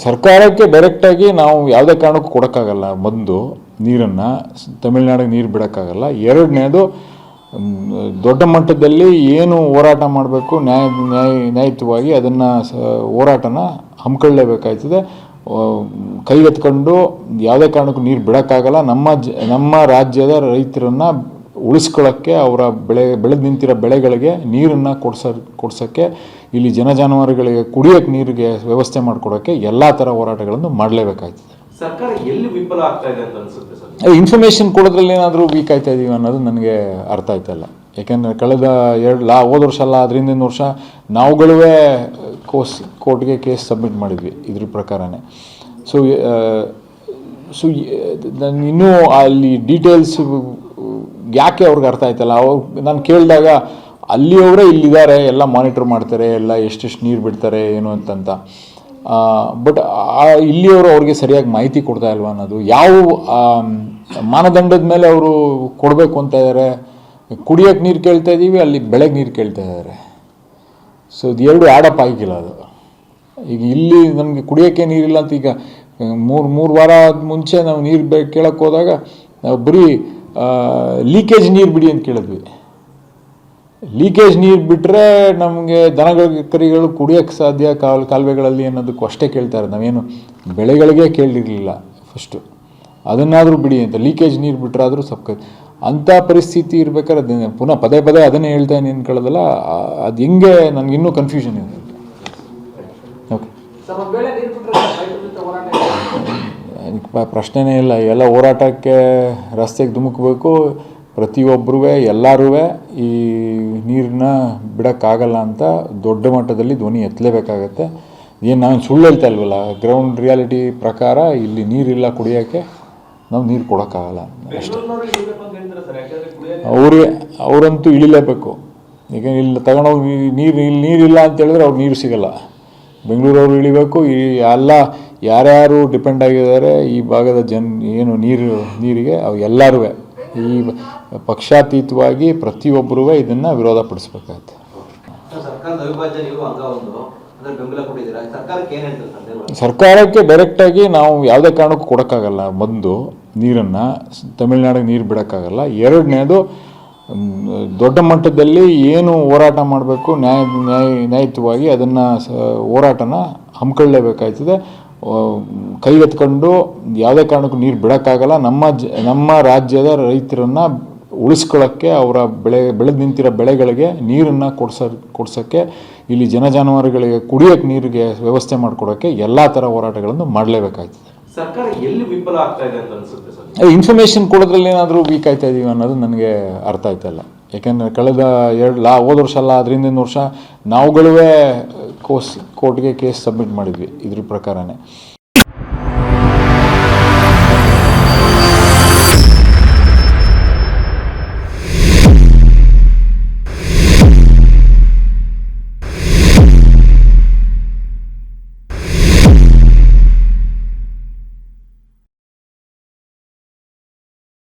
ಸರ್ಕಾರಕ್ಕೆ ಡೈರೆಕ್ಟಾಗಿ ನಾವು ಯಾವುದೇ ಕಾರಣಕ್ಕೂ ಕೊಡೋಕ್ಕಾಗಲ್ಲ. ಒಂದು ನೀರನ್ನು ತಮಿಳ್ನಾಡಿಗೆ ನೀರು ಬಿಡೋಕ್ಕಾಗಲ್ಲ. ಎರಡನೇದು ದೊಡ್ಡ ಮಟ್ಟದಲ್ಲಿ ಏನು ಹೋರಾಟ ಮಾಡಬೇಕು ನ್ಯಾಯಯುತವಾಗಿ ಅದನ್ನು ಹೋರಾಟನ ಹಮ್ಮಿಕೊಳ್ಳಲೇಬೇಕಾಯ್ತದೆ. ಕೈಗೆತ್ಕೊಂಡು ಯಾವುದೇ ಕಾರಣಕ್ಕೂ ನೀರು ಬಿಡೋಕ್ಕಾಗಲ್ಲ. ನಮ್ಮ ರಾಜ್ಯದ ರೈತರನ್ನು ಉಳಿಸ್ಕೊಳ್ಳೋಕ್ಕೆ, ಅವರ ಬೆಳೆದು ನಿಂತಿರೋ ಬೆಳೆಗಳಿಗೆ ನೀರನ್ನು ಕೊಡ್ಸೋಕ್ಕೆ, ಇಲ್ಲಿ ಜಾನುವಾರುಗಳಿಗೆ ಕುಡಿಯೋಕ್ಕೆ ನೀರಿಗೆ ವ್ಯವಸ್ಥೆ ಮಾಡಿಕೊಡೋಕ್ಕೆ ಎಲ್ಲ ಥರ ಹೋರಾಟಗಳನ್ನು ಮಾಡಲೇಬೇಕಾಗ್ತದೆ. ಸರ್ಕಾರ ಎಲ್ಲಿ ವಿಫಲ ಆಗ್ತಾ ಇದೆ ಅಂತ ಅನ್ಸುತ್ತೆ ಸರ್? ಇನ್ಫಾರ್ಮೇಷನ್ ಕೊಡೋದ್ರಲ್ಲಿ ಏನಾದರೂ ವೀಕ್ ಆಯ್ತಾ ಇದೀವಿ ಅನ್ನೋದು ನನಗೆ ಅರ್ಥ ಆಯ್ತಲ್ಲ. ಯಾಕೆಂದರೆ ಕಳೆದ ಹೋದ ವರ್ಷ ಅಲ್ಲ, ಅದರಿಂದ ವರ್ಷ ನಾವುಗಳೇ ಕೋರ್ಟ್ಗೆ ಕೇಸ್ ಸಬ್ಮಿಟ್ ಮಾಡಿದ್ವಿ ಇದ್ರ ಪ್ರಕಾರನೇ. ಸೊ ನಾನು ಇನ್ನೂ ಅಲ್ಲಿ ಡೀಟೇಲ್ಸ್ ಯಾಕೆ ಅವ್ರಿಗೆ ಅರ್ಥ ಆಯ್ತಲ್ಲ. ನಾನು ಕೇಳಿದಾಗ ಅಲ್ಲಿಯವರೇ ಇಲ್ಲಿದ್ದಾರೆ, ಎಲ್ಲ ಮಾನಿಟರ್ ಮಾಡ್ತಾರೆ, ಎಲ್ಲ ಎಷ್ಟೆಷ್ಟು ನೀರು ಬಿಡ್ತಾರೆ ಏನು ಅಂತಂತ. ಬಟ್ ಇಲ್ಲಿಯವರು ಅವ್ರಿಗೆ ಸರಿಯಾಗಿ ಮಾಹಿತಿ ಕೊಡ್ತಾ ಇಲ್ವಾ ಅನ್ನೋದು, ಯಾವ ಮಾನದಂಡದ ಮೇಲೆ ಅವರು ಕೊಡಬೇಕು ಅಂತ ಇದ್ದಾರೆ. ಕುಡಿಯೋಕ್ಕೆ ನೀರು ಕೇಳ್ತಾ ಇದ್ದೀವಿ, ಅಲ್ಲಿ ಬೆಳೆಗೆ ನೀರು ಕೇಳ್ತಾ ಇದ್ದಾರೆ. ಸೊ ಇದು ಎರಡು ಆ್ಯಡಪ್ ಆಗಿಲ್ಲ ಅದು. ಈಗ ಇಲ್ಲಿ ನಮಗೆ ಕುಡಿಯೋಕ್ಕೆ ನೀರಿಲ್ಲ ಅಂತ ಈಗ ಮೂರು ವಾರ ಮುಂಚೆ ನಾವು ನೀರು ಕೇಳೋಕ್ಕೆ ಹೋದಾಗ ನಾವು ಬರೀ ಲೀಕೇಜ್ ನೀರು ಬಿಡಿ ಅಂತ ಕೇಳಿದ್ವಿ. ಲೀಕೇಜ್ ನೀರು ಬಿಟ್ಟರೆ ನಮಗೆ ಕರಿಗಳು ಕುಡಿಯೋಕ್ಕೆ ಸಾಧ್ಯ ಕಾಲುವೆಗಳಲ್ಲಿ ಅನ್ನೋದಕ್ಕೂ ಅಷ್ಟೇ ಕೇಳ್ತಾ ಇರೋದು. ನಾವೇನು ಬೆಳೆಗಳಿಗೆ ಕೇಳಿರಲಿಲ್ಲ ಫಸ್ಟು. ಅದನ್ನಾದರೂ ಬಿಡಿ ಅಂತ, ಲೀಕೇಜ್ ನೀರು ಬಿಟ್ಟರಾದರೂ ಅಂಥ ಪರಿಸ್ಥಿತಿ ಇರ್ಬೇಕಾದ್ರೆ ಪುನಃ ಪದೇ ಅದನ್ನೇ ಹೇಳ್ತಾ ನಿಂತ್ಕೊಳ್ಳೋದಲ್ಲ. ಅದು ಹೆಂಗೆ ನನಗಿನ್ನೂ ಕನ್ಫ್ಯೂಷನ್ ಇದೆ. ಓಕೆ, ಪ್ರಶ್ನೆನೇ ಇಲ್ಲ. ಎಲ್ಲ ಹೋರಾಟಕ್ಕೆ ರಸ್ತೆಗೆ ಧುಮುಕಬೇಕು. ಪ್ರತಿಯೊಬ್ಬರೂ ಎಲ್ಲರೂ ಈ ನೀರನ್ನ ಬಿಡೋಕ್ಕಾಗಲ್ಲ ಅಂತ ದೊಡ್ಡ ಮಟ್ಟದಲ್ಲಿ ಧ್ವನಿ ಎತ್ತಲೇಬೇಕಾಗತ್ತೆ. ಏನು ನಾನು ಸುಳ್ಳು ಹೇಳ್ತಾ ಇಲ್ವಲ್ಲ, ಗ್ರೌಂಡ್ ರಿಯಾಲಿಟಿ ಪ್ರಕಾರ ಇಲ್ಲಿ ನೀರಿಲ್ಲ, ಕುಡಿಯೋಕ್ಕೆ ನಾವು ನೀರು ಕೊಡೋಕ್ಕಾಗಲ್ಲ ಅಷ್ಟೇ. ಅವರಂತೂ ಇಳಿಲೇಬೇಕು. ಈಗ ಇಲ್ಲಿ ತಗೊಂಡೋಗಿ ನೀರಿಲ್ಲ ಅಂತ ಹೇಳಿದ್ರೆ ಅವ್ರು ನೀರು ಸಿಗಲ್ಲ. ಬೆಂಗಳೂರವರು ಇಳಿಬೇಕು. ಎಲ್ಲ ಯಾರ್ಯಾರು ಡಿಪೆಂಡ್ ಆಗಿದ್ದಾರೆ ಈ ಭಾಗದ ಏನು ನೀರಿಗೆ ಅವು ಎಲ್ಲರೂ ಈ ಪಕ್ಷಾತೀತವಾಗಿ ಪ್ರತಿಯೊಬ್ಬರೂ ಇದನ್ನು ವಿರೋಧ ಪಡಿಸ್ಬೇಕಾಗತ್ತೆ. ಸರ್ಕಾರಕ್ಕೆ ಡೈರೆಕ್ಟಾಗಿ ನಾವು ಯಾವುದೇ ಕಾರಣಕ್ಕೂ ಕೊಡೋಕ್ಕಾಗಲ್ಲ. ಒಂದು ನೀರನ್ನು ತಮಿಳ್ನಾಡಿಗೆ ನೀರು ಬಿಡೋಕ್ಕಾಗಲ್ಲ. ಎರಡನೇದು ದೊಡ್ಡ ಮಟ್ಟದಲ್ಲಿ ಏನು ಹೋರಾಟ ಮಾಡಬೇಕು ನ್ಯಾಯಯುತವಾಗಿ ಅದನ್ನು ಹೋರಾಟನ ಹಮ್ಮಿಕೊಳ್ಳಲೇಬೇಕಾಯ್ತದೆ. ಕೈಗೆತ್ಕೊಂಡು ಯಾವುದೇ ಕಾರಣಕ್ಕೂ ನೀರು ಬಿಡೋಕ್ಕಾಗಲ್ಲ. ನಮ್ಮ ರಾಜ್ಯದ ರೈತರನ್ನು ಉಳಿಸ್ಕೊಳ್ಳೋಕ್ಕೆ, ಅವರ ಬೆಳೆದು ನಿಂತಿರೋ ಬೆಳೆಗಳಿಗೆ ನೀರನ್ನು ಕೊಡ್ಸೋಕ್ಕೆ, ಇಲ್ಲಿ ಜಾನುವಾರುಗಳಿಗೆ ಕುಡಿಯೋಕ್ಕೆ ನೀರಿಗೆ ವ್ಯವಸ್ಥೆ ಮಾಡಿಕೊಡೋಕ್ಕೆ ಎಲ್ಲ ಥರ ಹೋರಾಟಗಳನ್ನು ಮಾಡಲೇಬೇಕಾಗ್ತದೆ. ಸರ್ಕಾರ ಎಲ್ಲಿ ವಿಫಲ ಆಗ್ತಾ ಇದೆ ಅಂತ ಅನ್ಸುತ್ತೆ ಸರ್? ಇನ್ಫಾರ್ಮೇಷನ್ ಕೊಡೋದ್ರಲ್ಲಿ ಏನಾದರೂ ವೀಕ್ ಆಯ್ತಾ ಇದೀವಿ ಅನ್ನೋದು ನನಗೆ ಅರ್ಥ ಆಯ್ತಲ್ಲ. ಯಾಕೆಂದರೆ ಕಳೆದ ಹೋದ ವರ್ಷ ಅಲ್ಲ, ಅದರಿಂದ ವರ್ಷ ನಾವುಗಳೇ ಕೋರ್ಟ್ಗೆ ಕೇಸ್ ಸಬ್ಮಿಟ್ ಮಾಡಿದ್ವಿ ಇದ್ರ ಪ್ರಕಾರನೇ.